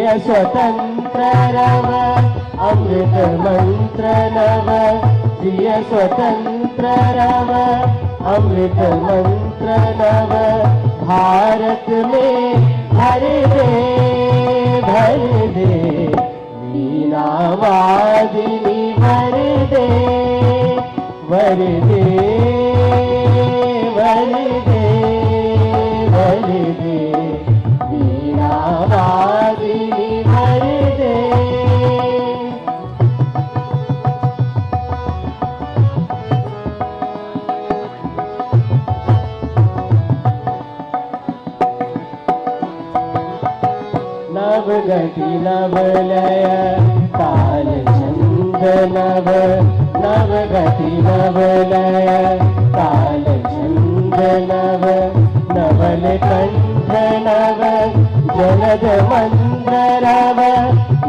प्रिय स्वतंत्र रव अमृत मंत्र नव प्रिय स्वतंत्र रव अमृत मंत्र नव भारत में भर दे वीणा वादिनी भर दे वर दे वर दे वर दे वीणा वादिनी भर दे। नव गति नव लय ताल छंद नव नव गति नव लय ताल छंद नव नवल कंठ नव जलद मंद्र रव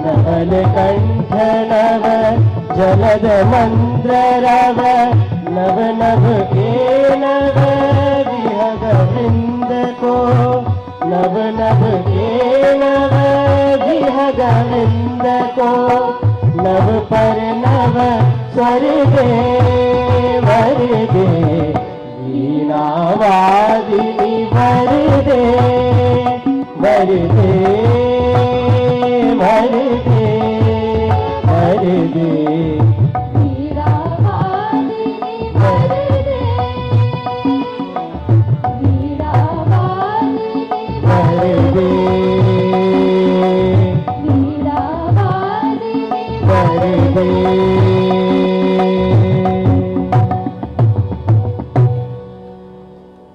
नवल कंठ नव जलद मंद्र रव नव नभ के नव विहग वृंद को नव नभ के नव विहग वृंद को नव पर नव स्वर दे वर दे वीणा वादिनी भर दे भर दे भर दे भर दे वीणा वादिनी भर दे वीणा वादिनी भर दे वीणा वादिनी भर दे।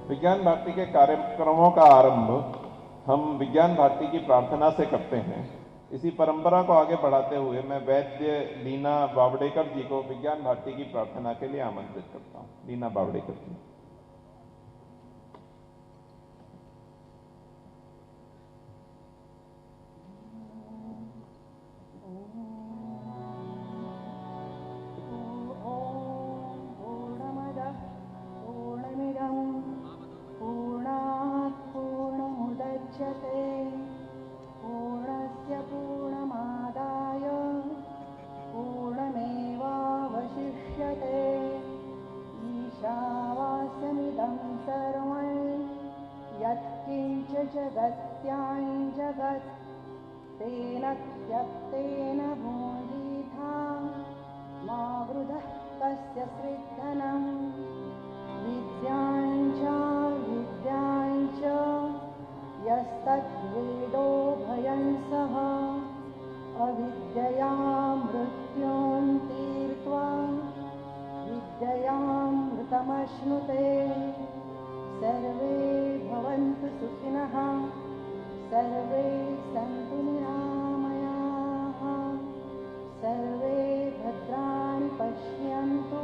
विज्ञान भारती के कार्यक्रमों का आरंभ हम विज्ञान भारती की प्रार्थना से करते हैं। इसी परंपरा को आगे बढ़ाते हुए मैं वैद्य लीना बावड़ेकर जी को विज्ञान भारती की प्रार्थना के लिए आमंत्रित करता हूं। लीना बावड़ेकर जी। पूर्णस्य पूर्णमादाय पूर्णमेवावशिष्यते ईशावास्यमिदं सर्वं यत्किञ्च जगत्यां जगत् तेन त्यक्तेन भूयिथा मा वृधः कस्य स्विद्धनं विद्यां च यस्तद्वेदो भयं सः अविद्यया मृत्युं तीर्त्वा विद्ययामृतमश्नुते। सर्वे भवन्तु सुखिनः सर्वे सन्तु निरामयाः सर्वे भद्राणि पश्यन्तु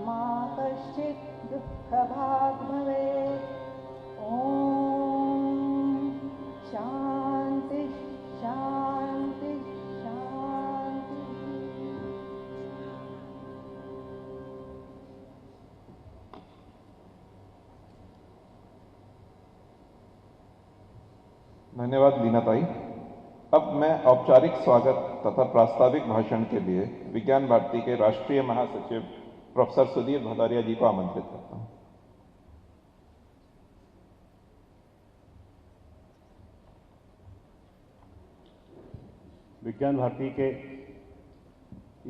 मा कश्चित् दुःखभाग् भवेत्। शांति शांति शांति। धन्यवाद लीनाताई। अब मैं औपचारिक स्वागत तथा प्रास्ताविक भाषण के लिए विज्ञान भारती के राष्ट्रीय महासचिव प्रोफेसर सुधीर भदौरिया जी को आमंत्रित करता हूं। विज्ञान भारती के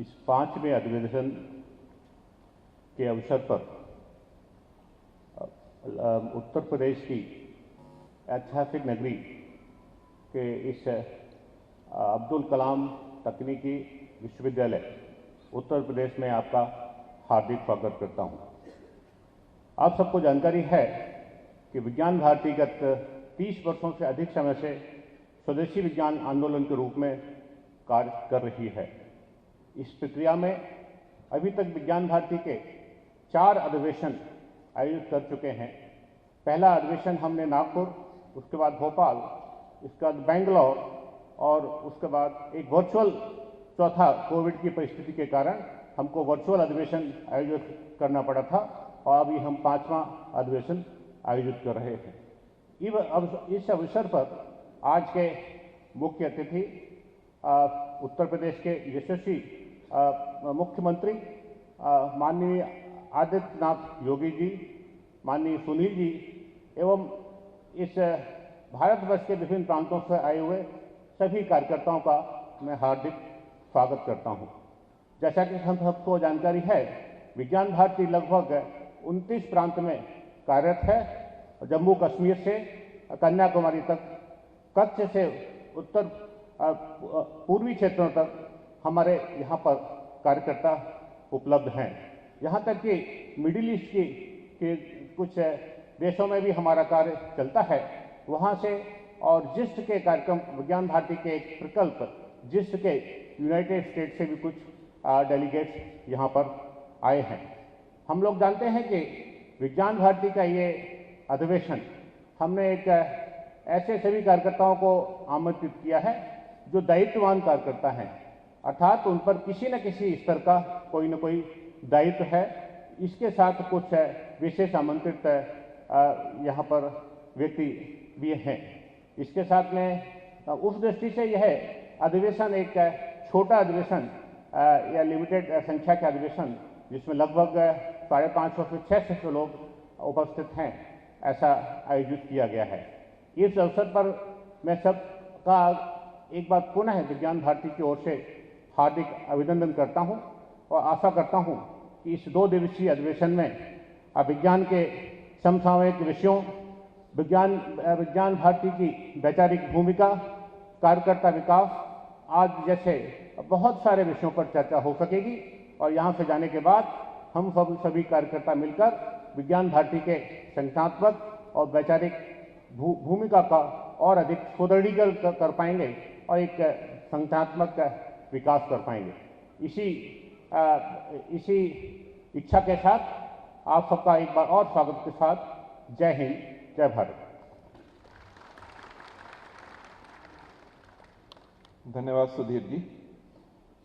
इस 5वें अधिवेशन के अवसर पर उत्तर प्रदेश की ऐतिहासिक नगरी के इस अब्दुल कलाम तकनीकी विश्वविद्यालय उत्तर प्रदेश में आपका हार्दिक स्वागत करता हूं। आप सबको जानकारी है कि विज्ञान भारती गत 30 वर्षों से अधिक समय से स्वदेशी विज्ञान आंदोलन के रूप में कार्य कर रही है। इस प्रक्रिया में अभी तक विज्ञान भारती के 4 अधिवेशन आयोजित कर चुके हैं। पहला अधिवेशन हमने नागपुर, उसके बाद भोपाल, इसके बाद बेंगलोर और उसके बाद एक वर्चुअल चौथा कोविड की परिस्थिति के कारण हमको वर्चुअल अधिवेशन आयोजित करना पड़ा था और अभी हम 5वां अधिवेशन आयोजित कर रहे हैं। इस अवसर पर आज के मुख्य अतिथि उत्तर प्रदेश के यशस्वी मुख्यमंत्री माननीय आदित्यनाथ योगी जी, माननीय सुनील जी एवं इस भारतवर्ष के विभिन्न प्रांतों से आए हुए सभी कार्यकर्ताओं का मैं हार्दिक स्वागत करता हूं। जैसा कि हम सबको जानकारी है, विज्ञान भारती लगभग 29 प्रांत में कार्यरत है। जम्मू कश्मीर से कन्याकुमारी तक, कच्छ से उत्तर पूर्वी क्षेत्रों तक हमारे यहाँ पर कार्यकर्ता उपलब्ध हैं। यहाँ तक कि मिडिल ईस्ट के कुछ देशों में भी हमारा कार्य चलता है। वहाँ से और जिस्ट के कार्यक्रम, विज्ञान भारती के एक प्रकल्प जिस्ट के यूनाइटेड स्टेट से भी कुछ डेलीगेट्स यहाँ पर आए हैं। हम लोग जानते हैं कि विज्ञान भारती का ये अधिवेशन हमने एक ऐसे सभी कार्यकर्ताओं को आमंत्रित किया है जो दायित्ववान कार्यकर्ता हैं, अर्थात उन पर किसी न किसी स्तर का कोई न कोई दायित्व है। इसके साथ कुछ विशेष आमंत्रित यहाँ पर व्यक्ति भी हैं। इसके साथ में उस दृष्टि से यह अधिवेशन एक छोटा अधिवेशन या लिमिटेड संख्या के अधिवेशन, जिसमें लगभग 550 से 600 लोग उपस्थित हैं, ऐसा आयोजित किया गया है। इस अवसर पर मैं सबका एक बार पुनः विज्ञान भारती की ओर से हार्दिक अभिनंदन करता हूं और आशा करता हूं कि इस 2 दिवसीय अधिवेशन में विज्ञान के समसामयिक विषयों, विज्ञान भारती की वैचारिक भूमिका, कार्यकर्ता विकास आज जैसे बहुत सारे विषयों पर चर्चा हो सकेगी और यहाँ से जाने के बाद हम सभी कार्यकर्ता मिलकर विज्ञान भारती के संगठनात्मक और वैचारिक भूमिका का और अधिक सुदृढ़ीकरण कर पाएंगे और एक संगठनात्मक विकास कर पाएंगे। इसी इच्छा के साथ आप सबका एक बार और स्वागत के साथ जय हिंद, जय भारत। धन्यवाद सुधीर जी।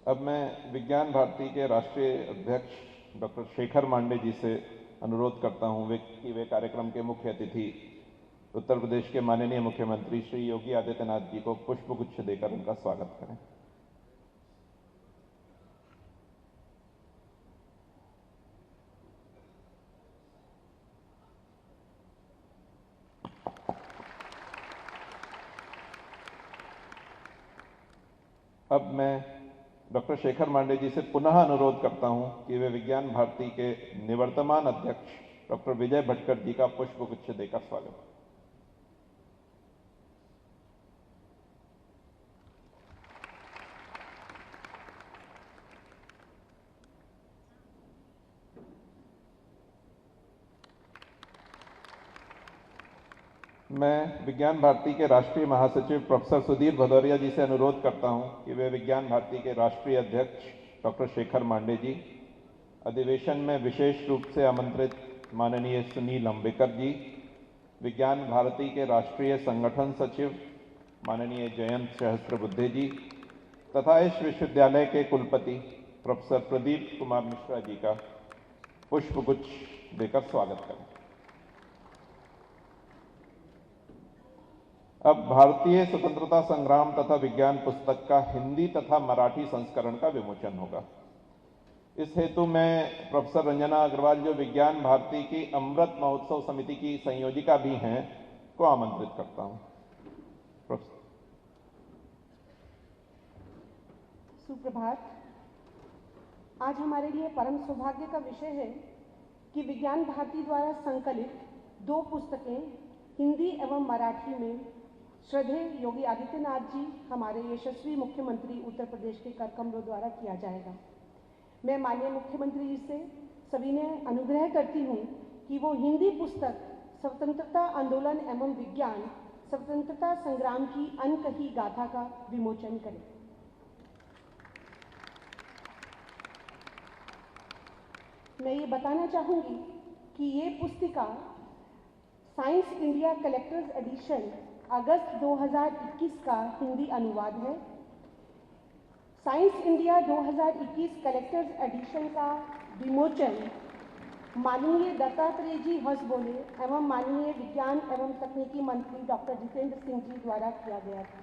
अब मैं विज्ञान भारती के राष्ट्रीय अध्यक्ष डॉक्टर शेखर मांडे जी से अनुरोध करता हूं कि वे कार्यक्रम के मुख्य अतिथि उत्तर प्रदेश के माननीय मुख्यमंत्री श्री योगी आदित्यनाथ जी को पुष्पगुच्छ देकर उनका स्वागत करें। अब मैं डॉक्टर शेखर मांडे जी से पुनः अनुरोध करता हूं कि वे विज्ञान भारती के निवर्तमान अध्यक्ष डॉक्टर विजय भटकर जी का पुष्पगुच्छ देकर स्वागत करें। मैं विज्ञान भारती के राष्ट्रीय महासचिव प्रोफेसर सुधीर भदौरिया जी से अनुरोध करता हूं कि वे विज्ञान भारती के राष्ट्रीय अध्यक्ष डॉक्टर शेखर मांडे जी, अधिवेशन में विशेष रूप से आमंत्रित माननीय सुनील अंबेकर जी, विज्ञान भारती के राष्ट्रीय संगठन सचिव माननीय जयंत सहस्त्रबुद्धे जी तथा इस विश्वविद्यालय के कुलपति प्रोफेसर प्रदीप कुमार मिश्रा जी का पुष्पगुच्छ देकर स्वागत करें। अब भारतीय स्वतंत्रता संग्राम तथा विज्ञान पुस्तक का हिंदी तथा मराठी संस्करण का विमोचन होगा। इस हेतु मैं प्रोफेसर रंजना अग्रवाल, जो विज्ञान भारती की अमृत महोत्सव समिति की संयोजिका भी हैं, को आमंत्रित करता हूं। प्रोफेसर। सुप्रभात। आज हमारे लिए परम सौभाग्य का विषय है कि विज्ञान भारती द्वारा संकलित 2 पुस्तकें हिंदी एवं मराठी में श्रद्धेय योगी आदित्यनाथ जी, हमारे यशस्वी मुख्यमंत्री उत्तर प्रदेश के कर कमलों द्वारा किया जाएगा। मैं माननीय मुख्यमंत्री जी से सविनय अनुग्रह करती हूँ कि वो हिंदी पुस्तक स्वतंत्रता आंदोलन एवं विज्ञान, स्वतंत्रता संग्राम की अनकही गाथा का विमोचन करें। मैं ये बताना चाहूँगी कि ये पुस्तिका साइंस इंडिया कलेक्टर्स एडिशन अगस्त 2021 का हिंदी अनुवाद है। साइंस इंडिया 2021 कलेक्टर्स एडिशन का विमोचन माननीय दत्तात्रेय जी हंसबोले एवं माननीय विज्ञान एवं तकनीकी मंत्री डॉक्टर जितेंद्र सिंह जी द्वारा किया गया था।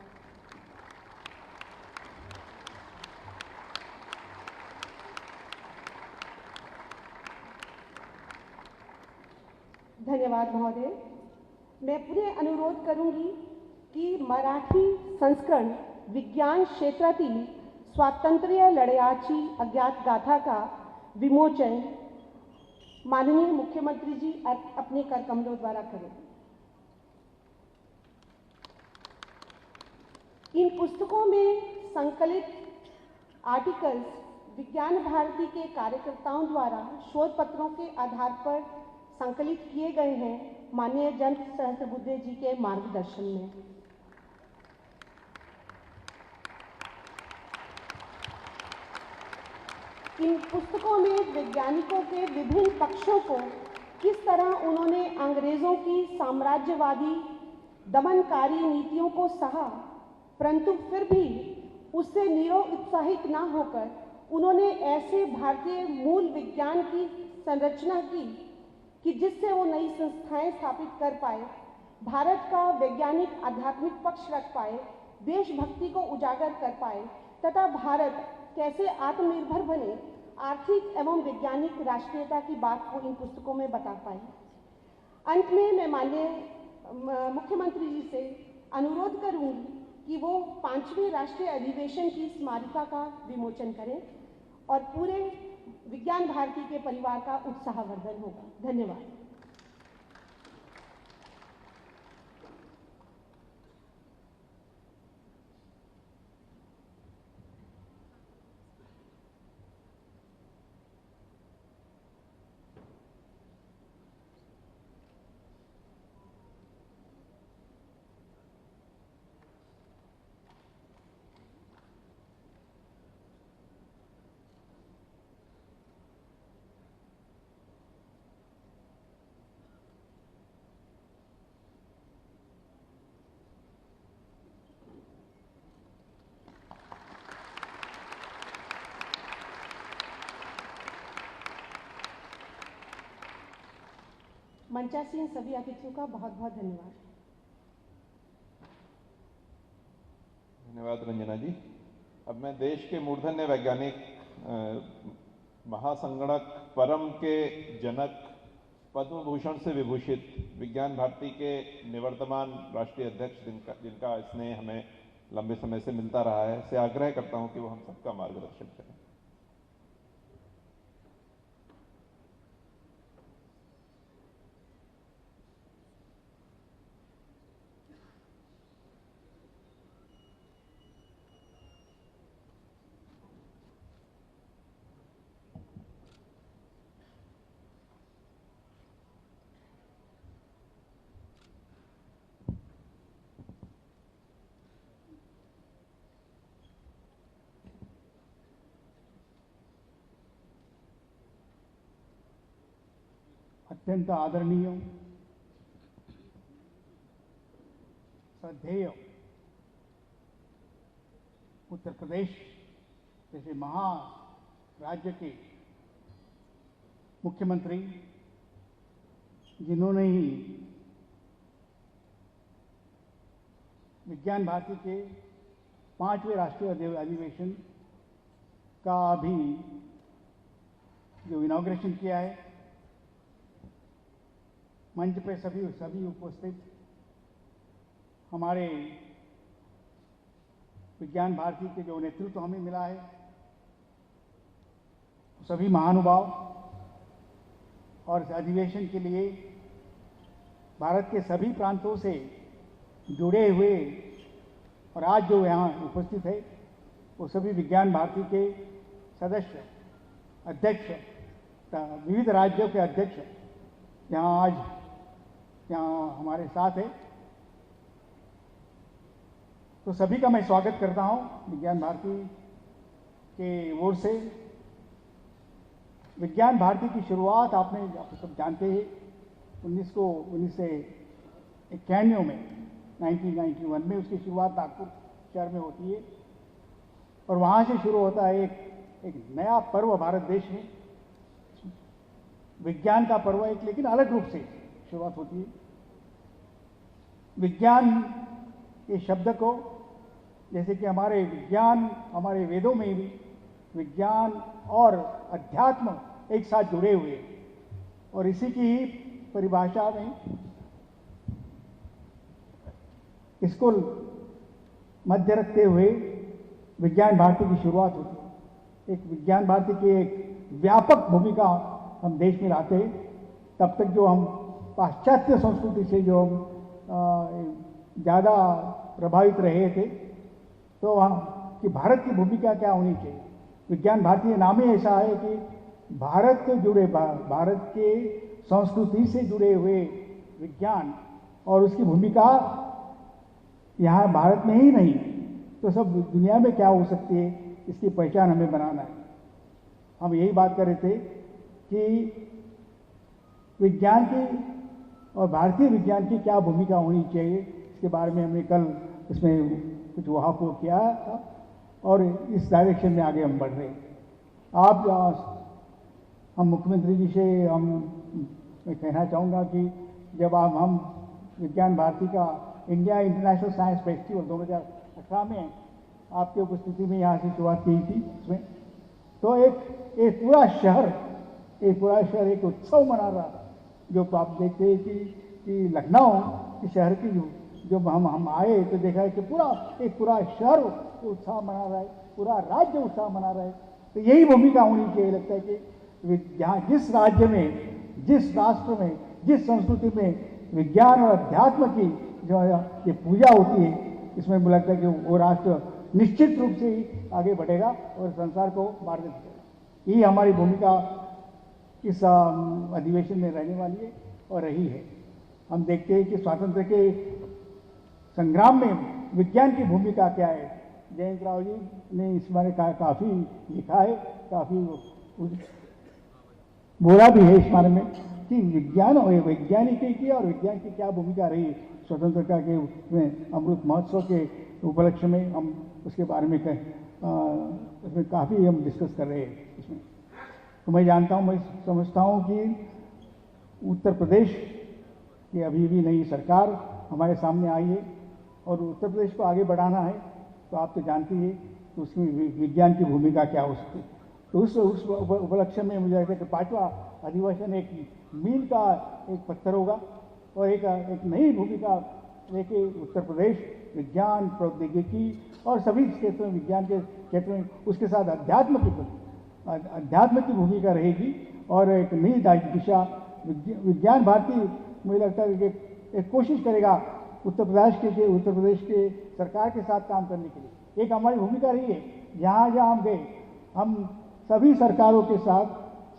धन्यवाद महोदय। मैं पुनः अनुरोध करूंगी की मराठी संस्करण विज्ञान क्षेत्रातील स्वातंत्र्य लढ्याची अज्ञात गाथा का विमोचन माननीय मुख्यमंत्री जी अपने कर कमलों द्वारा करें। इन पुस्तकों में संकलित आर्टिकल्स विज्ञान भारती के कार्यकर्ताओं द्वारा शोध पत्रों के आधार पर संकलित किए गए हैं माननीय जयंत सहस्त्रबुद्धे जी के मार्गदर्शन में। इन पुस्तकों में वैज्ञानिकों के विभिन्न पक्षों को किस तरह उन्होंने अंग्रेजों की साम्राज्यवादी दमनकारी नीतियों को सहा, परंतु फिर भी उससे निरुत्साहित न होकर उन्होंने ऐसे भारतीय मूल विज्ञान की संरचना की कि जिससे वो नई संस्थाएं स्थापित कर पाए, भारत का वैज्ञानिक आध्यात्मिक पक्ष रख पाए, देशभक्ति को उजागर कर पाए तथा भारत कैसे आत्मनिर्भर बने, आर्थिक एवं वैज्ञानिक राष्ट्रीयता की बात को इन पुस्तकों में बता पाए। अंत में मैं माननीय मुख्यमंत्री जी से अनुरोध करूंगी कि वो 5वें राष्ट्रीय अधिवेशन की स्मारिका का विमोचन करें और पूरे विज्ञान भारती के परिवार का उत्साहवर्धन होगा। धन्यवाद। मंचासीन सभी अतिथियों का बहुत बहुत धन्यवाद। धन्यवाद रंजना जी। अब मैं देश के मूर्धन्य वैज्ञानिक महासंगणक परम के जनक पद्म भूषण से विभूषित विज्ञान भारती के निवर्तमान राष्ट्रीय अध्यक्ष जिनका स्नेह हमें लंबे समय से मिलता रहा है, से आग्रह करता हूं कि वो हम सबका मार्गदर्शन करें। अत्यंत आदरणीय श्रद्धेय उत्तर प्रदेश जैसे महाराज्य के मुख्यमंत्री, जिन्होंने ही विज्ञान भारती के 5वें राष्ट्रीय अधिवेशन का अभी जो इनॉग्रेशन किया है, मंच पे सभी उपस्थित हमारे विज्ञान भारती के जो नेतृत्व हमें मिला है, सभी महानुभाव और इस अधिवेशन के लिए भारत के सभी प्रांतों से जुड़े हुए और आज जो यहाँ उपस्थित है वो सभी विज्ञान भारती के सदस्य, अध्यक्ष, विविध राज्यों के अध्यक्ष यहाँ आज हमारे साथ है, तो सभी का मैं स्वागत करता हूँ विज्ञान भारती के ओर से। विज्ञान भारती की शुरुआत आप सब जानते हैं 1991 में 1991 में उसकी शुरुआत नागपुर शहर में होती है और वहाँ से शुरू होता है एक नया पर्व भारत देश में, विज्ञान का पर्व, एक लेकिन अलग रूप से शुरुआत होती है। विज्ञान के शब्द को, जैसे कि हमारे हमारे वेदों में भी विज्ञान और अध्यात्म एक साथ जुड़े हुए और इसी की परिभाषा में इसको मध्य रखते हुए विज्ञान भारती की शुरुआत होती है। एक विज्ञान भारती की एक व्यापक भूमिका हम देश में लाते हैं। तब तक जो हम पाश्चात्य संस्कृति से जो हम ज़्यादा प्रभावित रहे थे, तो वहाँ कि भारत की भूमिका क्या होनी चाहिए। विज्ञान भारती नाम ही ऐसा है कि भारत के जुड़े भारत के संस्कृति से जुड़े हुए विज्ञान और उसकी भूमिका यहाँ भारत में ही नहीं तो सब दुनिया में क्या हो सकती है, इसकी पहचान हमें बनाना है। हम यही बात कर रहे थे कि विज्ञान की और भारतीय विज्ञान की क्या भूमिका होनी चाहिए, इसके बारे में हमने कल इसमें कुछ वहां किया था और इस डायरेक्शन में आगे हम बढ़ रहे हैं। हम मुख्यमंत्री जी से मैं कहना चाहूँगा कि जब हम विज्ञान भारती का इंडिया इंटरनेशनल साइंस फेस्टिवल 2018 में आपकी उपस्थिति में यहाँ से शुरुआत की थी, इसमें तो एक पूरा शहर एक उत्सव मना रहा। जो आप देखते हैं कि लखनऊ के शहर की जब हम आए तो देखा है कि पूरा शहर उत्साह मना रहा है, पूरा राज्य उत्साह मना रहा है। तो यही भूमिका होनी चाहिए। लगता है कि जहाँ जिस राज्य में, जिस राष्ट्र में, जिस संस्कृति में विज्ञान और अध्यात्म की जो ये पूजा होती है, इसमें मुझे लगता है कि वो राष्ट्र निश्चित रूप से ही आगे बढ़ेगा और संसार को मार्गदर्शन करेगा। यही हमारी भूमिका इस अधिवेशन में रहने वाली है और रही है। हम देखते हैं कि स्वातंत्र्य के संग्राम में विज्ञान की भूमिका क्या है। जयंत राव जी ने इस बारे काफ़ी लिखा है, काफ़ी बोला भी है इस बारे में कि विज्ञान और वैज्ञानिक की और विज्ञान की क्या भूमिका रही स्वतंत्रता के में अमृत महोत्सव के उपलक्ष्य में। हम उसके बारे में उसमें काफ़ी हम डिस्कस कर रहे हैं इसमें। तो मैं जानता हूँ, मैं समझता हूँ कि उत्तर प्रदेश की अभी भी नई सरकार हमारे सामने आई है और उत्तर प्रदेश को आगे बढ़ाना है। तो आप तो जानती है कि उसमें विज्ञान की भूमिका क्या हो सकती है। तो उस उपलक्ष्य में मुझे लगता है कि 5वां अधिवेशन एक मील का एक पत्थर होगा और एक नई भूमिका लेके उत्तर प्रदेश विज्ञान, प्रौद्योगिकी और सभी क्षेत्रों में, विज्ञान के क्षेत्र में, उसके साथ अध्यात्म की भूमिका रहेगी और एक नई दिशा विज्ञान भारती मुझे लगता है कि एक कोशिश करेगा उत्तर प्रदेश के सरकार के साथ काम करने के लिए। एक हमारी भूमिका रही है, जहाँ जहाँ हम गए, हम सभी सरकारों के साथ,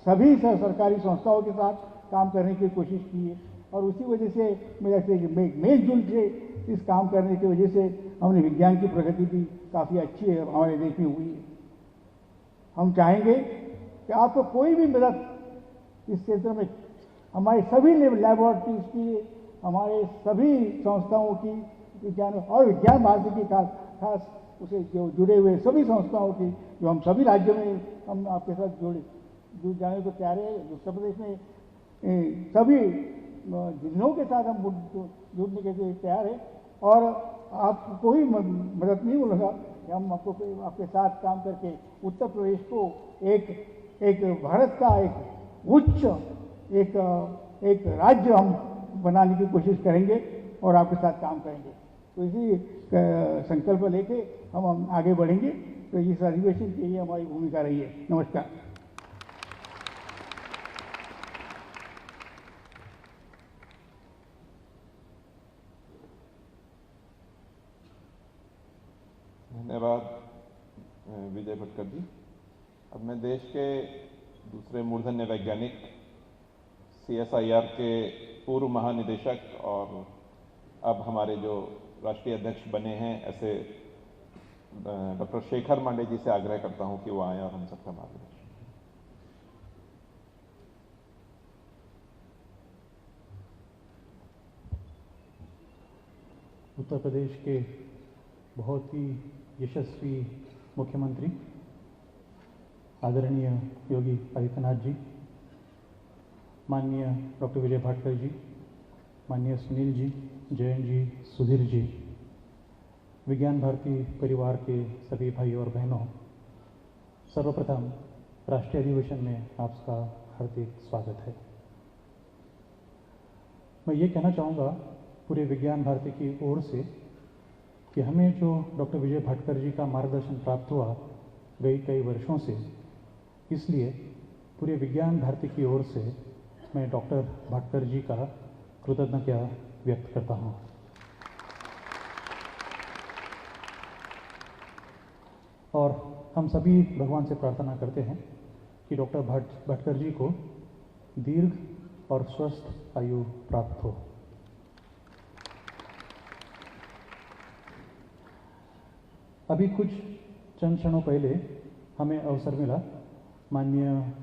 सभी सरकारी संस्थाओं के साथ काम करने की कोशिश की है और उसी वजह से मेरे मेलजुल से इस काम करने की वजह से हमने विज्ञान की प्रगति भी काफ़ी अच्छी है हमारे देश में हुई है। हम चाहेंगे कि आपको कोई भी मदद इस क्षेत्र में, हमारे सभी लैबोरेटरीज की, हमारे सभी संस्थाओं की, विज्ञान और विज्ञान भारती की खास उसे जो जुड़े हुए सभी संस्थाओं की, जो हम सभी राज्यों में हम आपके साथ जुड़ जाने को तैयार है। उत्तर प्रदेश में सभी जिलों के साथ हम जुड़ने के लिए तैयार है और आपको कोई मदद नहीं मिलेगा कि हम आपके साथ काम करके उत्तर प्रदेश को एक भारत का एक उच्च एक राज्य हम बनाने की कोशिश करेंगे और आपके साथ काम करेंगे। तो इसी संकल्प लेके हम आगे बढ़ेंगे। तो इस अधिवेशन की हमारी भूमिका रही है। नमस्कार। धन्यवाद विजय भटकर जी। अब मैं देश के दूसरे मूर्धन्य वैज्ञानिक CSIR के पूर्व महानिदेशक और अब हमारे जो राष्ट्रीय अध्यक्ष बने हैं ऐसे डॉक्टर शेखर मांडे जी से आग्रह करता हूं कि वो आए और हम सबका मार्गदर्शन। उत्तर प्रदेश के बहुत ही यशस्वी मुख्यमंत्री आदरणीय योगी आदित्यनाथ जी, माननीय डॉक्टर विजय भाटकर जी, माननीय सुनील जी, जयंत जी, सुधीर जी, विज्ञान भारती परिवार के सभी भाई और बहनों, सर्वप्रथम राष्ट्रीय अधिवेशन में आपका हार्दिक स्वागत है। मैं ये कहना चाहूँगा पूरे विज्ञान भारती की ओर से कि हमें जो डॉक्टर विजय भटकर जी का मार्गदर्शन प्राप्त हुआ गई कई वर्षों से, इसलिए पूरे विज्ञान भारती की ओर से मैं डॉक्टर भटकर जी का कृतज्ञता व्यक्त करता हूँ। और हम सभी भगवान से प्रार्थना करते हैं कि डॉक्टर भटकर जी को दीर्घ और स्वस्थ आयु प्राप्त हो। अभी कुछ चंद क्षणों पहले हमें अवसर मिला माननीय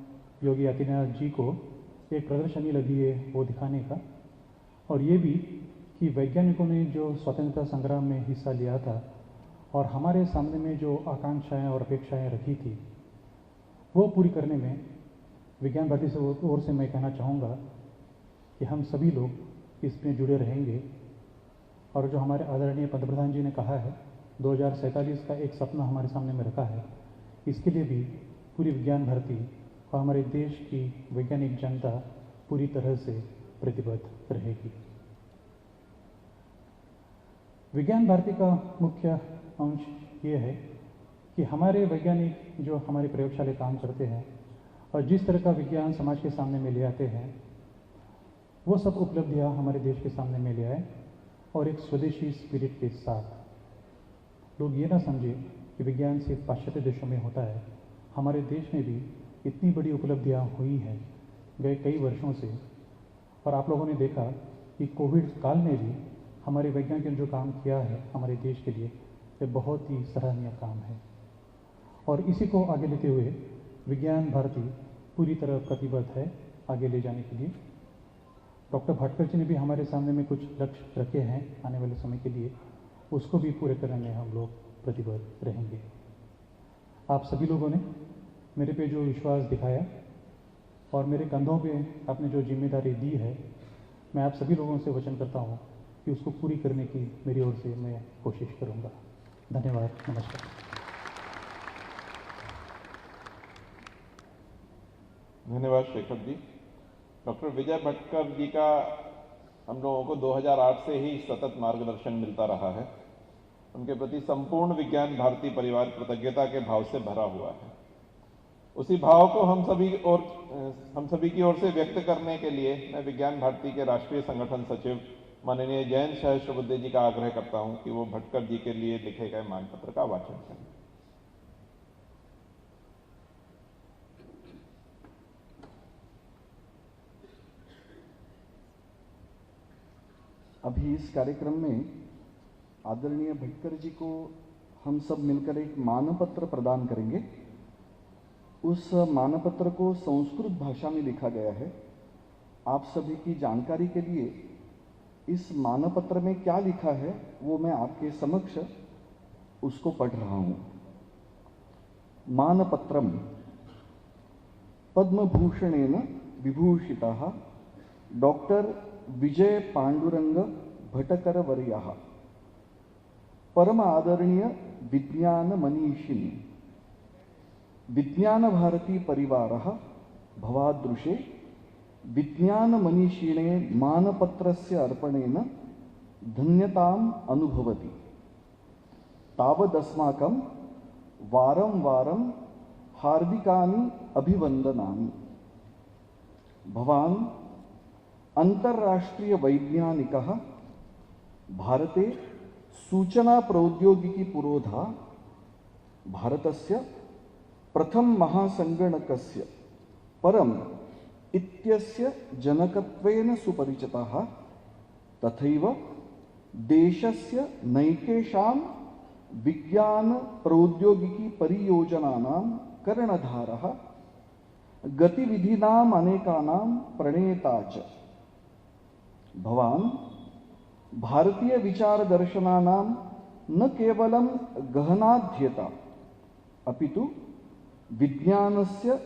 योगी आदित्यनाथ जी को एक प्रदर्शनी लगी है वो दिखाने का, और ये भी कि वैज्ञानिकों ने जो स्वतंत्रता संग्राम में हिस्सा लिया था और हमारे सामने में जो आकांक्षाएं और अपेक्षाएं रखी थी वो पूरी करने में विज्ञान भारती से ओर से मैं कहना चाहूँगा कि हम सभी लोग इसमें जुड़े रहेंगे। और जो हमारे आदरणीय पंतप्रधान जी ने कहा है 2047 का एक सपना हमारे सामने में रखा है, इसके लिए भी पूरी विज्ञान भारती और हमारे देश की वैज्ञानिक जनता पूरी तरह से प्रतिबद्ध रहेगी। विज्ञान भारती का मुख्य अंश ये है कि हमारे वैज्ञानिक जो हमारी प्रयोगशाला काम करते हैं और जिस तरह का विज्ञान समाज के सामने में ले आते हैं वो सब उपलब्धियां हमारे देश के सामने में ले आए, और एक स्वदेशी स्पिरिट के साथ। लोग ये ना समझे कि विज्ञान सिर्फ पाश्चात्य देशों में होता है, हमारे देश में भी इतनी बड़ी उपलब्धियां हुई हैं गए कई वर्षों से। और आप लोगों ने देखा कि कोविड काल में भी हमारे वैज्ञानिकों ने जो काम किया है हमारे देश के लिए, ये बहुत ही सराहनीय काम है। और इसी को आगे लेते हुए विज्ञान भारती पूरी तरह प्रतिबद्ध है आगे ले जाने के लिए। डॉक्टर भटकर जी ने भी हमारे सामने में कुछ लक्ष्य रखे हैं आने वाले समय के लिए, उसको भी पूरे करने में हम लोग प्रतिबद्ध रहेंगे। आप सभी लोगों ने मेरे पे जो विश्वास दिखाया और मेरे कंधों पे आपने जो जिम्मेदारी दी है, मैं आप सभी लोगों से वचन करता हूँ कि उसको पूरी करने की मेरी ओर से मैं कोशिश करूँगा। धन्यवाद, नमस्कार। धन्यवाद शेखर जी। डॉक्टर विजय भटकर जी का हम लोगों को 2008 से ही सतत मार्गदर्शन मिलता रहा है। उनके प्रति संपूर्ण विज्ञान भारती परिवार कृतज्ञता के भाव से भरा हुआ है। उसी भाव को हम सभी की ओर से व्यक्त करने के लिए मैं विज्ञान भारती के राष्ट्रीय संगठन सचिव माननीय जयंत सहस्त्रबुद्धे जी का आग्रह करता हूं कि वो भटकर जी के लिए लिखे गए मानपत्र का वाचन करें। अभी इस कार्यक्रम में आदरणीय भटकर जी को हम सब मिलकर एक मानपत्र प्रदान करेंगे। उस मानपत्र को संस्कृत भाषा में लिखा गया है। आप सभी की जानकारी के लिए इस मानपत्र में क्या लिखा है वो मैं आपके समक्ष उसको पढ़ रहा हूं। मानपत्रम पद्मभूषणेन विभूषितः डॉक्टर विजय पांडुरंग भटकर वर्यः परम आदरणीय विज्ञान मनीषिणी विज्ञान भारती परिवारः भवादृशे विज्ञान मनीषिणे मानपत्रस्य अर्पणेन धन्यताम् अनुभवति। तावदस्माकं वारं वारं हार्दिकानि अभिवन्दनानि। भवान् अंतर्राष्ट्रीय वैज्ञानिकः भारते सूचना प्रौद्योगिकी पुरोधा भारतस्य प्रथम महासंगणकस्य परम इत्यस्य जनकत्वेन सुपरिचितः, तथैव देशस्य नैकेषां विज्ञान प्रौद्योगिकी परियोजनानां कर्णधारः, गतिविधीनाम् अनेकानां प्रणेता च। भवान् भारतीय विचार दर्शनानां न केवलं गहनाध्येता अपितु विज्ञानस्य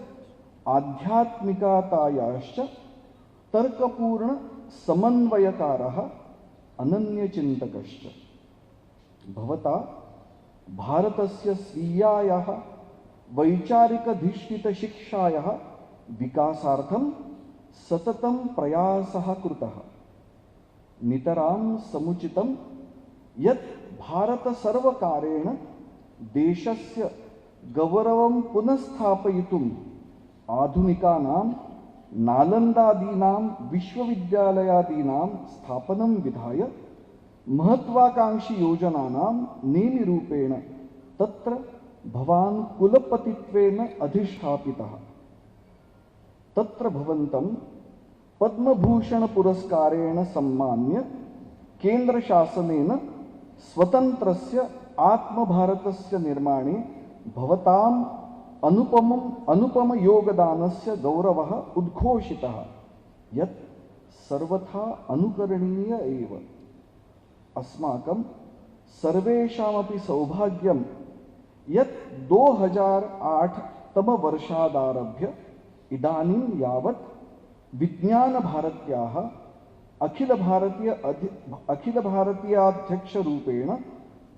आध्यात्मिकतायाश्च तर्कपूर्ण समन्वयकारः अनन्यचिन्तकश्च। भवता भारतस्य स्वीयायाः वैचारिकधिष्ठितशिक्षायाः विकासार्थं सततं प्रयासः कृतः। नितरां समुचितं यत् भारत सर्वकारेण देशस्य गौरवं पुनഃस्थापयितुम् आधुनिकानां नालन्दादीनां विश्वविद्यालयादीनां स्थापनं विधाय महत्वाकांक्षी योजनानां नेमिरूपेण तत्र भवान् कुलपतित्वेन अधिष्ठापितः। तत्र भवन्तं पद्मभूषण पुरस्कारेण सम्मान्य केन्द्रशासनेन स्वतन्त्रस्य आत्मभारतस्य निर्माणे भवताम् अनुपम योगदानस्य गौरवः उद्घोषितः, यत् सर्वथा अनुकरणीय एव। अस्माकं सर्वेषामपि सौभाग्यं यत् 2008 तमवर्षादारभ्य इदानीं यावत् विज्ञानभारत्याः अखिल भारतीयाध्यक्षरूपेण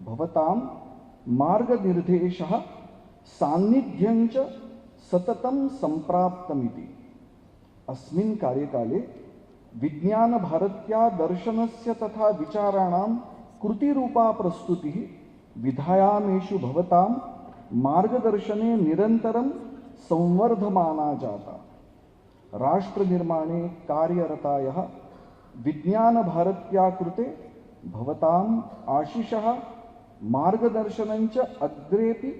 भवतां मार्गनिर्देशः सान्निध्यं च सततं सम्प्राप्तमिति। अस्मिन् कार्यकाले विज्ञानभारत्या दर्शनस्य तथा विचाराणां कृतिरूपा प्रस्तुतिः विधायामेषु भवतां मार्गदर्शने निरन्तरं संवर्धमाना जाता। राष्ट्रनिर्माणे कार्यरतायाः विज्ञानभारत्या कृते भवताम् आशिषः मार्गदर्शनं च अग्रेपि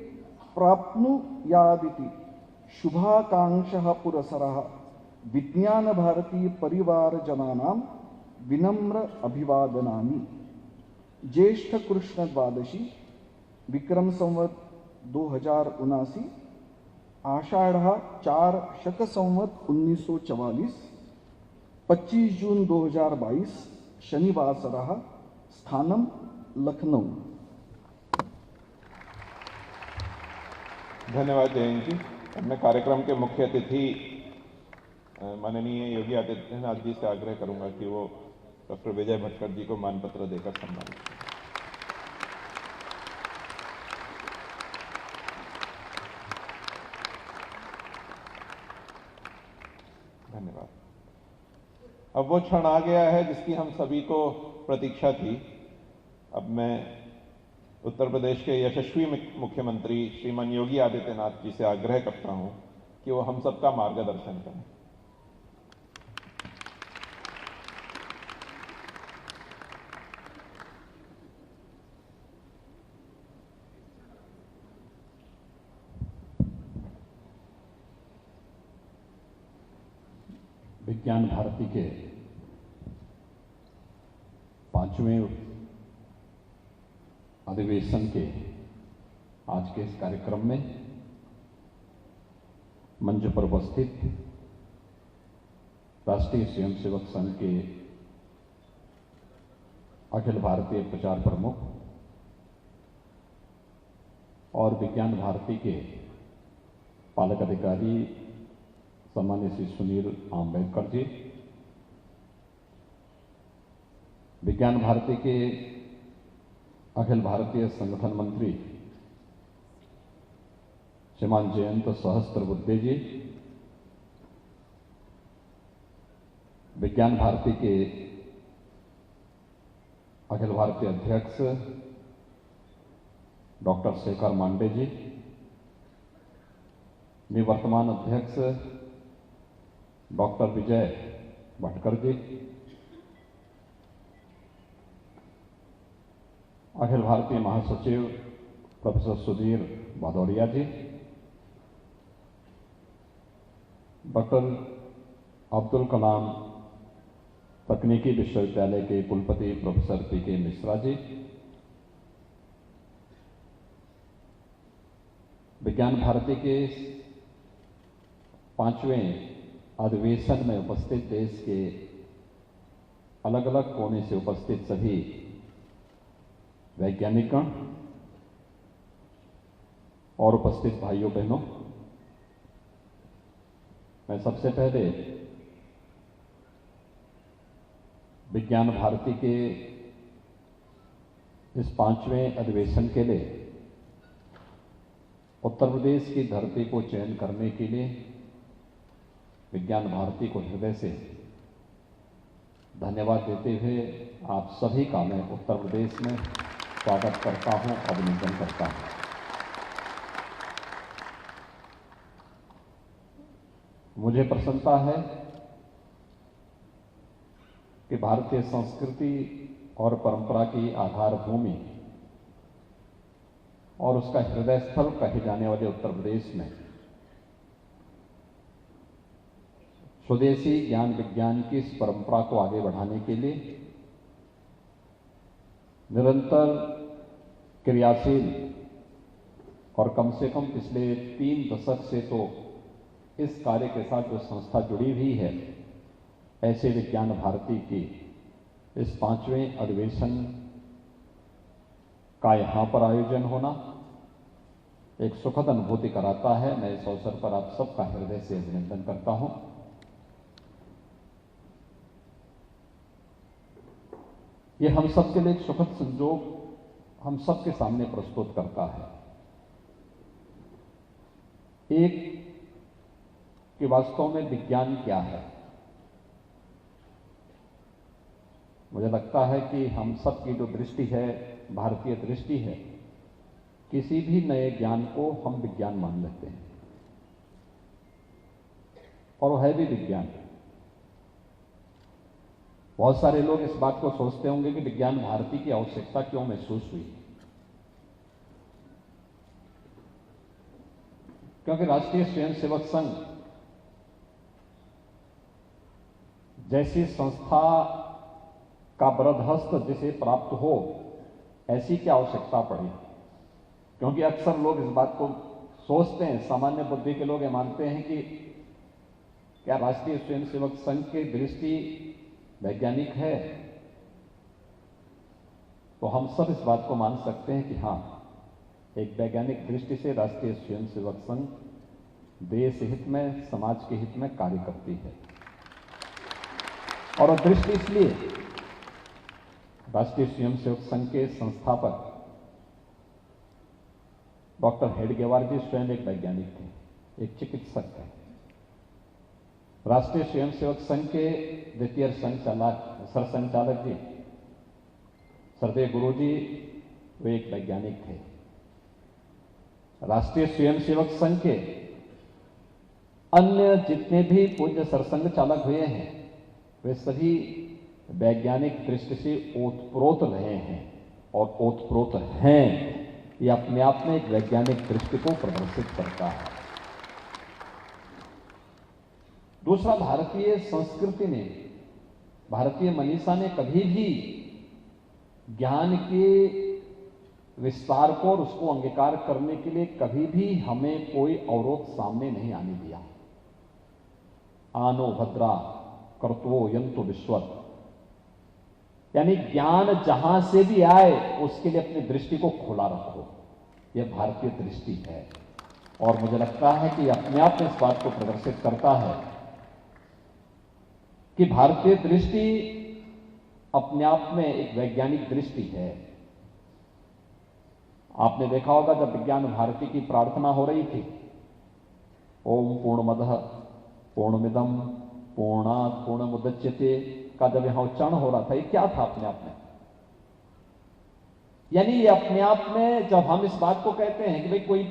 प्राप्नुयादिति शुभाकांक्षः पुरस्सरः विज्ञानभारती परिवारजनानां विनम्र अभिवादनानि। ज्येष्ठ कृष्ण द्वादशी विक्रम संवत 2079 आषाढ़ 4 शक संवत 1944 25 जून 2022 शनिवासरः स्थानम लखनऊ। धन्यवाद जयंत जी। अब मैं कार्यक्रम के मुख्य अतिथि माननीय योगी आदित्यनाथ जी से आग्रह करूंगा कि वो डॉक्टर विजय भटकर जी को मानपत्र देकर सम्मानित करें। धन्यवाद। अब वो क्षण आ गया है जिसकी हम सभी को प्रतीक्षा थी। अब मैं उत्तर प्रदेश के यशस्वी मुख्यमंत्री श्रीमान योगी आदित्यनाथ जी से आग्रह करता हूं कि वो हम सबका मार्गदर्शन करें। विज्ञान भारती के 5वें अधिवेशन के आज के इस कार्यक्रम में मंच पर उपस्थित राष्ट्रीय स्वयंसेवक संघ के अखिल भारतीय प्रचार प्रमुख और विज्ञान भारती के पालक अधिकारी सम्मान्य श्री सुनील आम्बेडकर जी, विज्ञान भारती के अखिल भारतीय संगठन मंत्री श्रीमान जयंत सहस्त्रबुद्धे जी, विज्ञान भारती के अखिल भारतीय अध्यक्ष डॉक्टर शेखर मांडे जी, निवर्तमान अध्यक्ष डॉक्टर विजय भटकर जी, अखिल भारतीय महासचिव प्रोफेसर सुधीर भदौरिया जी, डॉक्टर अब्दुल कलाम तकनीकी विश्वविद्यालय के कुलपति प्रोफेसर पीके मिश्रा जी, विज्ञान भारती के 5वें अधिवेशन में उपस्थित देश के अलग अलग कोने से उपस्थित सभी वैज्ञानिकगण और उपस्थित भाइयों बहनों, मैं सबसे पहले विज्ञान भारती के इस 5वें अधिवेशन के लिए उत्तर प्रदेश की धरती को चयन करने के लिए विज्ञान भारती को हृदय से धन्यवाद देते हुए आप सभी का मैं उत्तर प्रदेश में स्वागत करता हूं, अभिनंदन करता हूं। मुझे प्रसन्नता है कि भारतीय संस्कृति और परंपरा की आधार भूमि और उसका हृदय स्थल कहे जाने वाले उत्तर प्रदेश में स्वदेशी ज्ञान विज्ञान की इस परंपरा को आगे बढ़ाने के लिए निरंतर क्रियाशील और कम से कम पिछले 3 दशक से तो इस कार्य के साथ जो संस्था जुड़ी हुई है, ऐसे विज्ञान भारती की इस 5वें अधिवेशन का यहां पर आयोजन होना एक सुखद अनुभूति कराता है। मैं इस अवसर पर आप सबका हृदय से अभिनंदन करता हूं। ये हम सबके लिए एक सुखद संजोग हम सबके सामने प्रस्तुत करता है एक कि वास्तव में विज्ञान क्या है। मुझे लगता है कि हम सब की जो दृष्टि है, भारतीय दृष्टि है, किसी भी नए ज्ञान को हम विज्ञान मान लेते हैं और वो है भी विज्ञान। बहुत सारे लोग इस बात को सोचते होंगे कि विज्ञान भारती की आवश्यकता क्यों महसूस हुई, क्योंकि राष्ट्रीय स्वयंसेवक संघ जैसी संस्था का बरदहस्त जिसे प्राप्त हो, ऐसी क्या आवश्यकता पड़ी। क्योंकि अक्सर लोग इस बात को सोचते हैं, सामान्य बुद्धि के लोग ये मानते हैं कि क्या राष्ट्रीय स्वयंसेवक संघ की दृष्टि वैज्ञानिक है, तो हम सब इस बात को मान सकते हैं कि हां, एक वैज्ञानिक दृष्टि से राष्ट्रीय स्वयंसेवक संघ देश हित में, समाज के हित में कार्य करती है। और दृष्टि इसलिए राष्ट्रीय स्वयंसेवक संघ के संस्थापक डॉक्टर हेडगेवार जी स्वयं एक वैज्ञानिक थे, एक चिकित्सक थे। राष्ट्रीय स्वयंसेवक संघ के द्वितीय सरसंचालक जी सरदेव गुरु जी, वे एक वैज्ञानिक थे। राष्ट्रीय स्वयंसेवक संघ के अन्य जितने भी पूज्य सरसंघ चालक हुए हैं, वे सभी वैज्ञानिक दृष्टि से ओतप्रोत रहे हैं और ओतप्रोत हैं। ये अपने आप में एक वैज्ञानिक दृष्टि को प्रदर्शित करता है। दूसरा, भारतीय संस्कृति ने, भारतीय मनीषा ने कभी भी ज्ञान के विस्तार को और उसको अंगीकार करने के लिए कभी भी हमें कोई अवरोध सामने नहीं आने दिया। आनो भद्रा कर्तवो यंतो विश्वत, यानी ज्ञान जहां से भी आए उसके लिए अपनी दृष्टि को खुला रखो, यह भारतीय दृष्टि है। और मुझे लगता है कि अपने आप में इस बात को प्रदर्शित करता है कि भारतीय दृष्टि अपने आप में एक वैज्ञानिक दृष्टि है। आपने देखा होगा जब विज्ञान भारती की प्रार्थना हो रही थी, ओम पूर्णमदः पूर्णमिदं पूर्णात् पूर्णमुदच्यते का जब यहां उच्चारण हो रहा था, ये क्या था अपने आप में? यानी ये अपने आप में जब हम इस बात को कहते हैं कि भाई कोई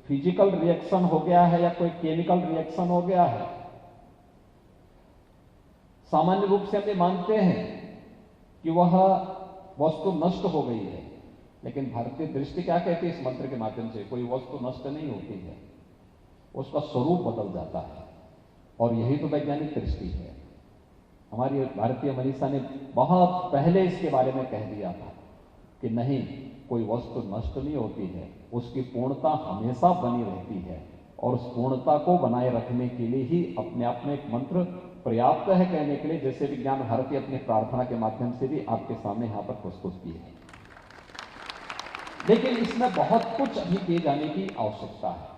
फिजिकल रिएक्शन हो गया है या कोई केमिकल रिएक्शन हो गया है, सामान्य रूप से हम ये मानते हैं कि वह वस्तु नष्ट हो गई है। लेकिन भारतीय दृष्टि क्या कहती है इस मंत्र के माध्यम से? कोई वस्तु नष्ट नहीं होती है, उसका स्वरूप बदल जाता है। और यही तो वैज्ञानिक दृष्टि है। हमारी भारतीय मनीषा ने बहुत पहले इसके बारे में कह दिया था कि नहीं, कोई वस्तु नष्ट नहीं होती है, उसकी पूर्णता हमेशा बनी रहती है। और उस पूर्णता को बनाए रखने के लिए ही अपने आप में एक मंत्र पर्याप्त है कहने के लिए, जैसे विज्ञान भारती अपनी प्रार्थना के माध्यम से भी आपके सामने यहां पर प्रस्तुत की है। लेकिन इसमें बहुत कुछ अभी किए जाने की आवश्यकता है।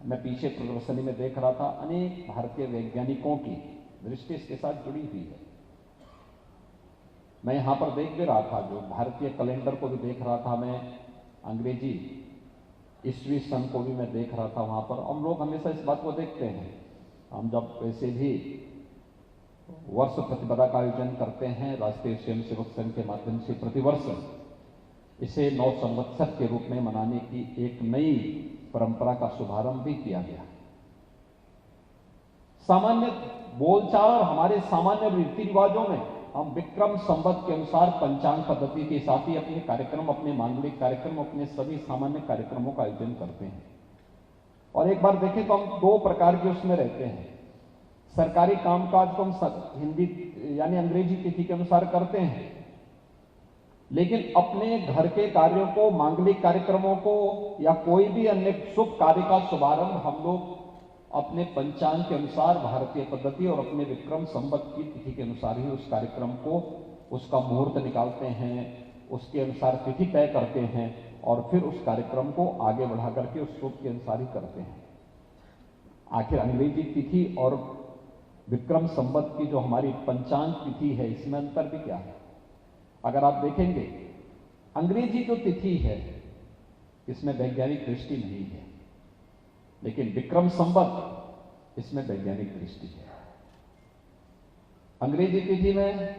मैं पीछे प्रदर्शनी में देख रहा था, अनेक भारतीय वैज्ञानिकों की दृष्टि इसके साथ जुड़ी हुई है। मैं यहां पर देख भी रहा था, जो भारतीय कैलेंडर को भी देख रहा था मैं, अंग्रेजी ईस्वी सन को भी मैं देख रहा था वहां पर। हम लोग हमेशा इस बात को देखते हैं, हम जब वैसे भी वर्ष प्रतिपदा का आयोजन करते हैं। राष्ट्रीय स्वयंसेवक संघ के माध्यम से प्रतिवर्ष इसे 9 संवत्सर के रूप में मनाने की एक नई परंपरा का शुभारंभ भी किया गया। सामान्य बोलचाल और हमारे सामान्य रीति रिवाजों में हम विक्रम संवत के अनुसार पंचांग पद्धति के साथ ही अपने कार्यक्रम, अपने मांगलिक कार्यक्रम, अपने सभी सामान्य कार्यक्रमों का आयोजन करते हैं। और एक बार देखें तो हम 2 प्रकार के उसमें रहते हैं। सरकारी कामकाज को हम हिंदी यानी अंग्रेजी तिथि के अनुसार करते हैं, लेकिन अपने घर के कार्यों को, मांगलिक कार्यक्रमों को या कोई भी अन्य शुभ कार्य का शुभारंभ हम लोग अपने पंचांग के अनुसार, भारतीय पद्धति और अपने विक्रम संवत की तिथि के अनुसार ही उस कार्यक्रम को, उसका मुहूर्त निकालते हैं, उसके अनुसार तिथि तय करते हैं और फिर उस कार्यक्रम को आगे बढ़ा करके उस शुभ के अनुसार ही करते हैं। आखिर अंग्रेजी तिथि और विक्रम संवत की जो हमारी पंचांग तिथि है, इसमें अंतर भी क्या है? अगर आप देखेंगे, अंग्रेजी जो तिथि है इसमें वैज्ञानिक दृष्टि नहीं है, लेकिन विक्रम संवत इसमें वैज्ञानिक दृष्टि है। अंग्रेजी तिथि में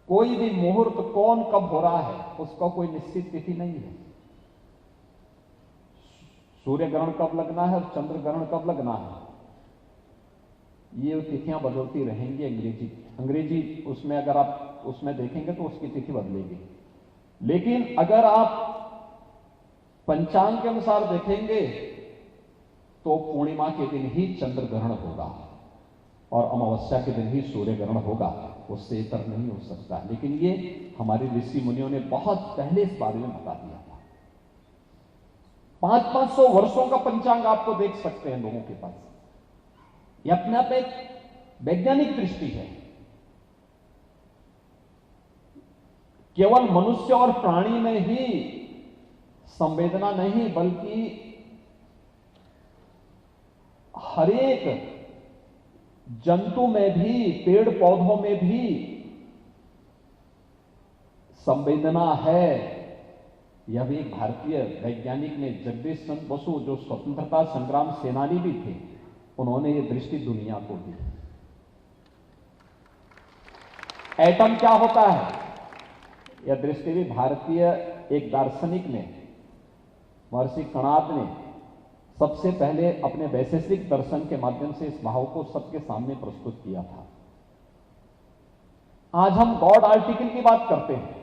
कोई भी मुहूर्त कौन कब हो रहा है उसका कोई निश्चित तिथि नहीं है। सूर्य ग्रहण कब लगना है और चंद्र ग्रहण कब लगना है, ये तिथियां बदलती रहेंगी। अंग्रेजी उसमें अगर आप उसमें देखेंगे तो उसकी तिथि बदलेगी, लेकिन अगर आप पंचांग के अनुसार देखेंगे तो पूर्णिमा के दिन ही चंद्र ग्रहण होगा और अमावस्या के दिन ही सूर्य ग्रहण होगा, उससे इतर नहीं हो सकता। लेकिन ये हमारे ऋषि मुनियों ने बहुत पहले इस बारे में बता दिया था। 500-500 वर्षों का पंचांग आपको देख सकते हैं लोगों के पास। यह अपने आप एक वैज्ञानिक दृष्टि है। केवल मनुष्य और प्राणी में ही संवेदना नहीं, बल्कि हरेक जंतु में भी, पेड़ पौधों में भी संवेदना है। यह भी एक भारतीय वैज्ञानिक ने, जगदीश चंद्र बसु, जो स्वतंत्रता संग्राम सेनानी भी थे, उन्होंने यह दृष्टि दुनिया को दी। एटम क्या होता है, यह दृष्टि भी भारतीय एक दार्शनिक ने, महर्षि कणाद ने सबसे पहले अपने वैशेषिक दर्शन के माध्यम से इस भाव को सबके सामने प्रस्तुत किया था। आज हम गॉड आर्टिकल की बात करते हैं।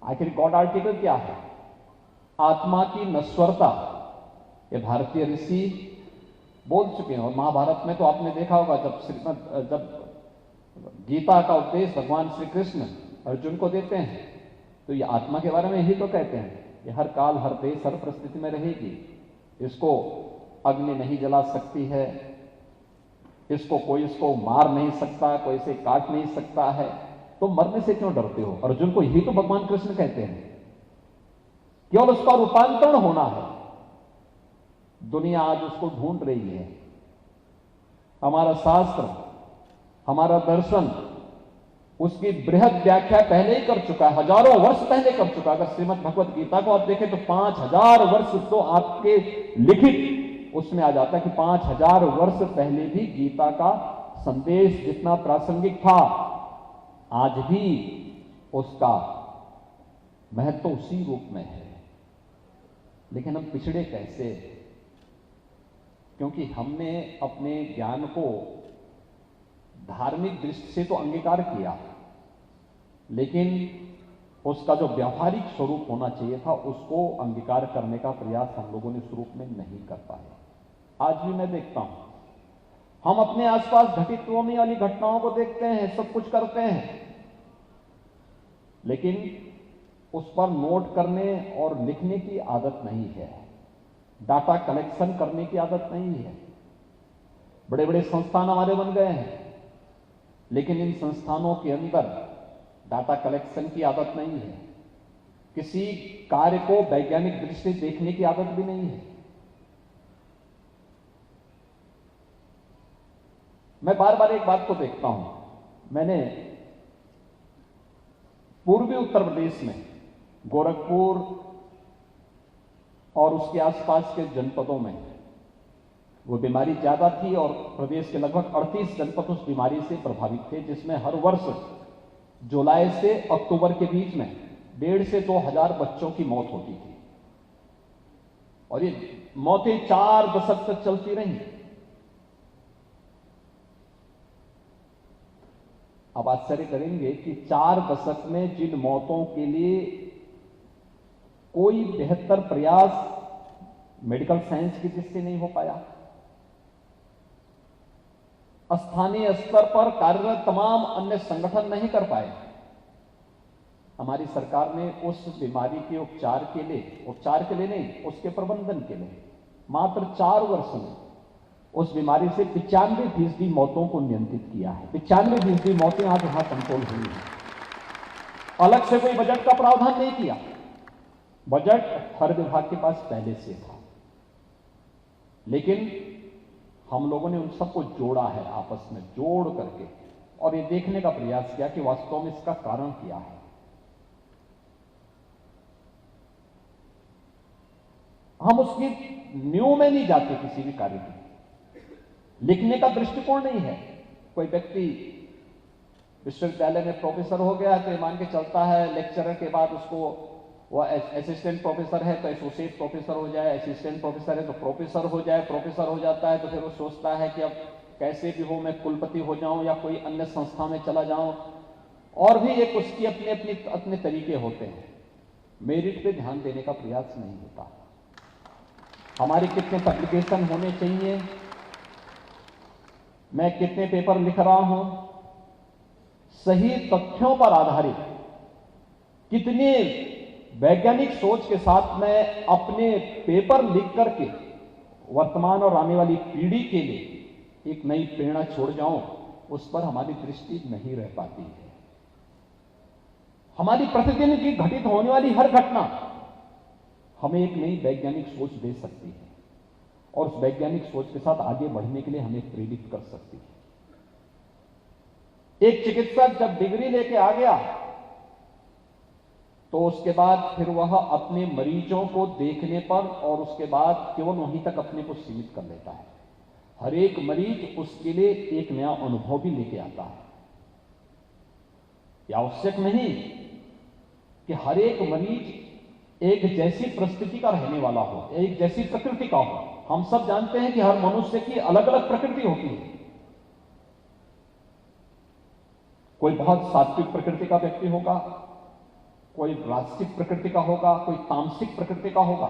आखिर गॉड आर्टिकल क्या है? आत्मा की नश्वरता। ये भारतीय ऋषि बोल चुके हैं। और महाभारत में तो आपने देखा होगा, जब गीता का उपदेश भगवान श्री कृष्ण अर्जुन को देते हैं तो ये आत्मा के बारे में ही तो कहते हैं। ये हर काल, हर देश, हर परिस्थिति में रहेगी। इसको अग्नि नहीं जला सकती है, कोई इसको मार नहीं सकता, कोई इसे काट नहीं सकता है, तो मरने से क्यों डरते हो? अर्जुन को यही तो भगवान कृष्ण कहते हैं। केवल उसका रूपांतरण होना है। दुनिया आज उसको ढूंढ रही है। हमारा शास्त्र, हमारा दर्शन उसकी बृहद व्याख्या पहले ही कर चुका है, हजारों वर्ष पहले कर चुका है। अगर श्रीमद् भगवत गीता को आप देखें तो 5000 वर्ष तो आपके लिखित उसमें आ जाता है कि 5000 वर्ष पहले भी गीता का संदेश जितना प्रासंगिक था, आज भी उसका महत्व उसी रूप में है। लेकिन हम पिछड़े कैसे? क्योंकि हमने अपने ज्ञान को धार्मिक दृष्टि से तो अंगीकार किया, लेकिन उसका जो व्यावहारिक स्वरूप होना चाहिए था उसको अंगीकार करने का प्रयास हम लोगों ने इस रूप में नहीं कर पाए। आज भी मैं देखता हूं, हम अपने आसपास घटित होने वाली घटनाओं को देखते हैं, सब कुछ करते हैं, लेकिन उस पर नोट करने और लिखने की आदत नहीं है, डाटा कलेक्शन करने की आदत नहीं है। बड़े बड़े संस्थान हमारे बन गए हैं, लेकिन इन संस्थानों के अंदर डाटा कलेक्शन की आदत नहीं है। किसी कार्य को वैज्ञानिक दृष्टि से देखने की आदत भी नहीं है। मैं बार बार एक बात को देखता हूं। मैंने पूर्वी उत्तर प्रदेश में गोरखपुर और उसके आसपास के जनपदों में वो बीमारी ज्यादा थी और प्रदेश के लगभग 38 जनपद उस बीमारी से प्रभावित थे, जिसमें हर वर्ष जुलाई से अक्टूबर के बीच में 1,500 से 2,000 बच्चों की मौत होती थी और ये मौतें 4 दशक तक चलती रही। अब आश्चर्य करेंगे कि 4 दशक में जिन मौतों के लिए कोई बेहतर प्रयास मेडिकल साइंस की दृष्टि नहीं हो पाया, स्थानीय स्तर पर कार्यरत तमाम अन्य संगठन नहीं कर पाए। हमारी सरकार ने उस बीमारी के उपचार के लिए नहीं, उसके प्रबंधन के लिए मात्र 4 वर्ष में उस बीमारी से 95% मौतों को नियंत्रित किया है। 95% मौतें आज वहां कंट्रोल हुई हैं। अलग से कोई बजट का प्रावधान नहीं किया, बजट हर विभाग के पास पहले से था, लेकिन हम लोगों ने उन सबको जोड़ा है, आपस में जोड़ करके, और ये देखने का प्रयास किया कि वास्तव में इसका कारण क्या है। हम उसकी न्यू में नहीं जाते किसी भी कार्य की, लिखने का दृष्टिकोण नहीं है। कोई व्यक्ति विश्वविद्यालय में प्रोफेसर हो गया तो मान के चलता है लेक्चरर के बाद उसको वह असिस्टेंट प्रोफेसर है तो एसोसिएट प्रोफेसर हो जाए, असिस्टेंट प्रोफेसर है तो प्रोफेसर हो जाए, प्रोफेसर हो जाता है तो फिर वो सोचता है कि अब कैसे भी हो मैं कुलपति हो जाऊं या कोई अन्य संस्था में चला जाऊं, और भी एक उसकी अपने तरीके होते हैं। मेरिट पे ध्यान देने का प्रयास नहीं होता। हमारे कितने पब्लिकेशन होने चाहिए, मैं कितने पेपर लिख रहा हूं, सही तथ्यों पर आधारित कितने वैज्ञानिक सोच के साथ मैं अपने पेपर लिख करके वर्तमान और आने वाली पीढ़ी के लिए एक नई प्रेरणा छोड़ जाऊं, उस पर हमारी दृष्टि नहीं रह पाती है। हमारी प्रतिदिन की घटित होने वाली हर घटना हमें एक नई वैज्ञानिक सोच दे सकती है और उस वैज्ञानिक सोच के साथ आगे बढ़ने के लिए हमें प्रेरित कर सकती है। एक चिकित्सक जब डिग्री लेके आ गया तो उसके बाद फिर वह अपने मरीजों को देखने पर और उसके बाद केवल वहीं तक अपने को सीमित कर लेता है। हर एक मरीज उसके लिए एक नया अनुभव भी लेके आता है। यह आवश्यक नहीं कि हर एक मरीज एक जैसी परिस्थिति का रहने वाला हो, एक जैसी प्रकृति का हो। हम सब जानते हैं कि हर मनुष्य की अलग अलग प्रकृति होती है। कोई बहुत सात्विक प्रकृति का व्यक्ति होगा, कोई राजसिक प्रकृति का होगा, कोई तामसिक प्रकृति का होगा।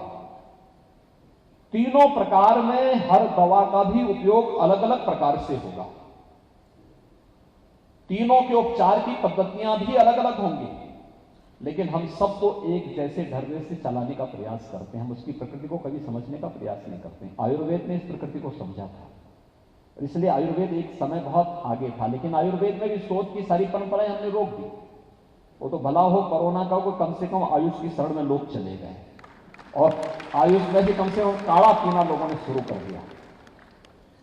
तीनों प्रकार में हर दवा का भी उपयोग अलग अलग प्रकार से होगा। तीनों के उपचार की पद्धतियां भी अलग अलग होंगी, लेकिन हम सबको एक जैसे ढर्रे से चलाने का प्रयास करते हैं। हम उसकी प्रकृति को कभी समझने का प्रयास नहीं करते हैं। आयुर्वेद ने इस प्रकृति को समझा था, इसलिए आयुर्वेद एक समय बहुत आगे था, लेकिन आयुर्वेद में भी सोच की सारी परंपराएं हमने रोक दी। वो तो भला हो कोरोना का को कम से कम आयुष की शरण में लोग चले गए और आयुष में भी कम से कम काढ़ा पीना लोगों ने शुरू कर दिया।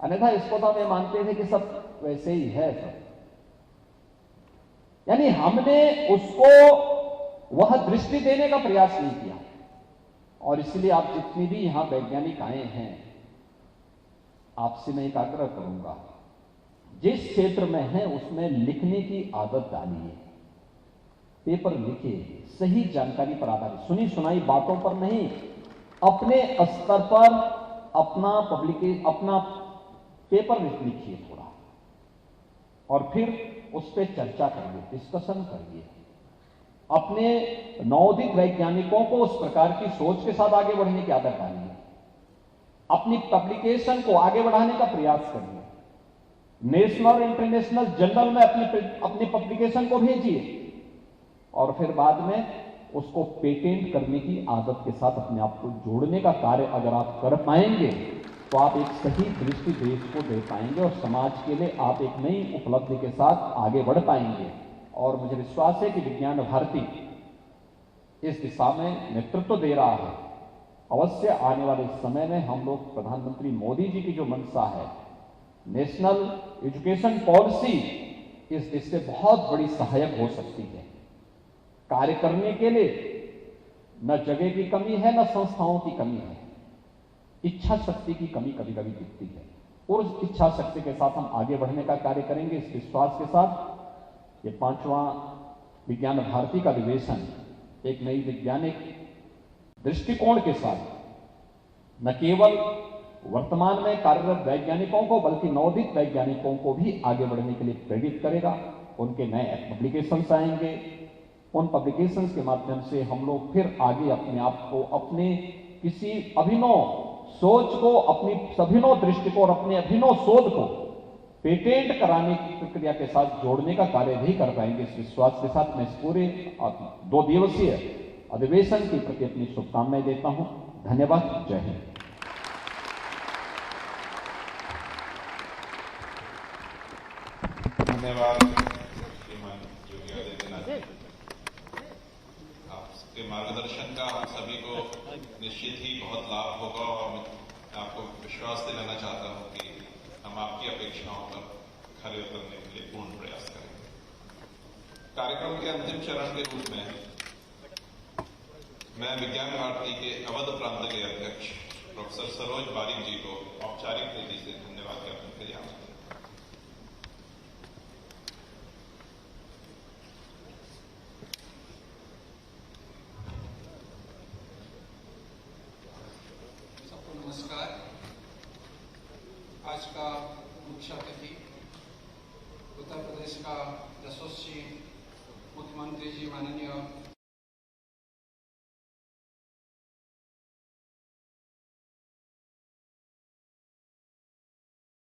अन्यथा इसको तो हम मानते थे कि सब वैसे ही है सब, यानी हमने उसको वह दृष्टि देने का प्रयास नहीं किया। और इसलिए आप जितनी भी यहां वैज्ञानिक आए हैं, आपसे मैं एक आग्रह करूंगा, जिस क्षेत्र में है उसमें लिखने की आदत डालिए। पेपर लिखिए, सही जानकारी पर आधारित, सुनी सुनाई बातों पर नहीं, अपने स्तर पर अपना पेपर लिखिए थोड़ा, और फिर उस पर चर्चा करिए, डिस्कशन करिए। अपने नवोदित वैज्ञानिकों को उस प्रकार की सोच के साथ आगे बढ़ने की आदत डालिए। अपनी पब्लिकेशन को आगे बढ़ाने का प्रयास करिए। नेशनल और इंटरनेशनल जर्नल में अपनी पब्लिकेशन को भेजिए और फिर बाद में उसको पेटेंट करने की आदत के साथ अपने आप को जोड़ने का कार्य अगर आप कर पाएंगे तो आप एक सही दृष्टि देश को दे पाएंगे और समाज के लिए आप एक नई उपलब्धि के साथ आगे बढ़ पाएंगे। और मुझे विश्वास है कि विज्ञान भारती इस दिशा में नेतृत्व दे रहा है। अवश्य आने वाले समय में हम लोग प्रधानमंत्री मोदी जी की जो मंशा है, नेशनल एजुकेशन पॉलिसी, इस देश से बहुत बड़ी सहायक हो सकती है। कार्य करने के लिए न जगह की कमी है, न संस्थाओं की कमी है। इच्छा शक्ति की कमी कभी कभी दिखती है, और उस इच्छा शक्ति के साथ हम आगे बढ़ने का कार्य करेंगे। इस विश्वास के साथ ये 5वां विज्ञान भारती का अधिवेशन एक नई वैज्ञानिक दृष्टिकोण के साथ न केवल वर्तमान में कार्यरत वैज्ञानिकों को बल्कि नवोदित वैज्ञानिकों को भी आगे बढ़ने के लिए प्रेरित करेगा। उनके नए पब्लिकेशंस आएंगे, उन पब्लिकेशंस के माध्यम से हम लोग फिर आगे अपने आप को अपने किसी अभिनव सोच को, अपनी अभिनव दृष्टि को और अपने अभिनव शोध को पेटेंट कराने की प्रक्रिया के साथ जोड़ने का कार्य भी कर पाएंगे। इस विश्वास के साथ मैं इस पूरे 2 दिवसीय अधिवेशन के प्रति अपनी शुभकामनाएं देता हूं। धन्यवाद। जय हिंद। धन्यवाद श्रीमान योगी आदित्यनाथ जी। आपके मार्गदर्शन का हम सभी को निश्चित ही बहुत लाभ होगा, और मैं आपको विश्वास दिलाना चाहता हूं कि हम आपकी अपेक्षाओं पर खरे उतरने के लिए पूर्ण प्रयास करेंगे। कार्यक्रम के अंतिम चरण के रूप में मैं विज्ञान भारती के अवध प्रांत के अध्यक्ष प्रोफेसर सरोज बारिक जी को औपचारिक रीति से धन्यवाद ज्ञापन के लिए आमंत्रित। नमस्कार। आज का मुख्य अतिथि उत्तर प्रदेश का यशस्वी मुख्यमंत्री जी माननीय